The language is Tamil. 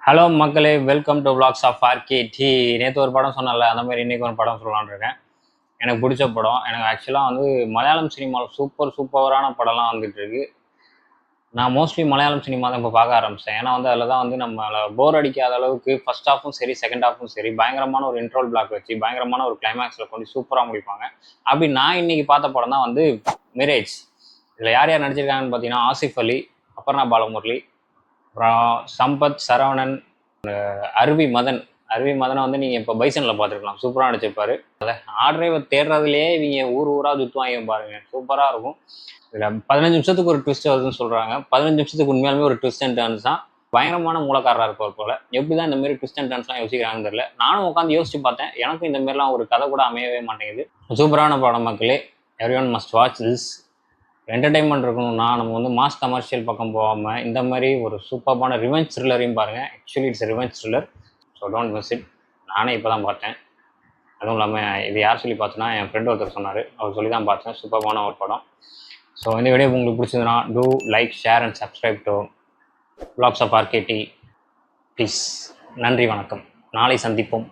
ஹலோ மக்களே, welcome to vlogs of RKD. நேற்று ஒரு படம் சொன்னல, அந்த மாதிரி இன்றைக்கி ஒரு படம் சொல்லலான்னு இருக்கேன். எனக்கு பிடிச்ச படம். எனக்கு ஆக்சுவலாக வந்து மலையாளம் சினிமாவில் சூப்பரான படம்லாம் வந்துட்டு இருக்கு. நான் மோஸ்ட்லி மலையாளம் சினிமா தான் இப்போ பார்க்க ஆரம்பித்தேன். ஏன்னா வந்து அதில் தான் வந்து நம்மளை போர் அடிக்காத அளவுக்கு ஃபர்ஸ்ட் ஹாஃபும் சரி, செகண்ட் ஹாஃபும் சரி, பயங்கரமான ஒரு இன்ட்ரோல் பிளாக் வச்சு பயங்கரமான ஒரு கிளைமேக்ஸில் கொண்டு சூப்பராக முடிப்பாங்க. அப்படி நான் இன்னைக்கு பார்த்த படம் தான் வந்து மிரேஜ். இதில் யார் யார் நடிச்சிருக்காங்கன்னு பார்த்தீங்கன்னா, ஆசிஃப் அலி, அபர்ணா பாலமுரளி, அப்புறம் சம்பத், சரவணன், அருவி மதனை வந்து நீங்கள் இப்போ பைசனில் பார்த்துருக்கலாம். சூப்பராக நடிச்சிருப்பாரு. அதை ஆர்டரை தேடுறதுலேயே இவங்க ஊராக சுற்றுவாங்க பாருங்க, சூப்பராக இருக்கும். இதில் 15 நிமிஷத்துக்கு ஒரு ட்விஸ்ட் வருதுன்னு சொல்கிறாங்க. 15 நிமிஷத்துக்கு உண்மையாலுமே ஒரு ட்விஸ்ட் அண்ட் டர்ன்ஸ் தான். பயங்கரமான மூலக்காரராக இருப்பார் போல். எப்படி தான் இந்த மாதிரி ட்விஸ்ட் அண்ட் டர்ன்ஸ்லாம் யோசிக்கிறாங்கன்னு தெரியல. நானும் உட்காந்து யோசிச்சு பார்த்தேன். எனக்கும் இந்த மாதிரிலாம் ஒரு கதை கூட அமையவே மாட்டேங்குது. சூப்பரான படம் மக்களே. Every one must watch this. Entertainment இருக்கணும்னா நம்ம வந்து மாஸ் கமர்ஷியல் பக்கம் போகாமல் இந்த மாதிரி ஒரு சூப்பரான ரிவெஞ்ச் த்ரில்லரையும் பாருங்கள். Actually it's revenge thriller. So don't miss it. நானே இப்போ தான் பார்த்தேன். அதுவும் இல்லாமல் இது யார் சொல்லி பார்த்தோன்னா, என் ஃப்ரெண்ட் ஒருத்தர் சொன்னார். அவர் சொல்லி தான் பார்த்தேன். சூப்பரான ஒரு படம். ஸோ இந்த வீடியோ உங்களுக்கு பிடிச்சதுன்னா to like, share and subscribe to vlogs of RKD please. நன்றி, வணக்கம். நாளை சந்திப்போம்.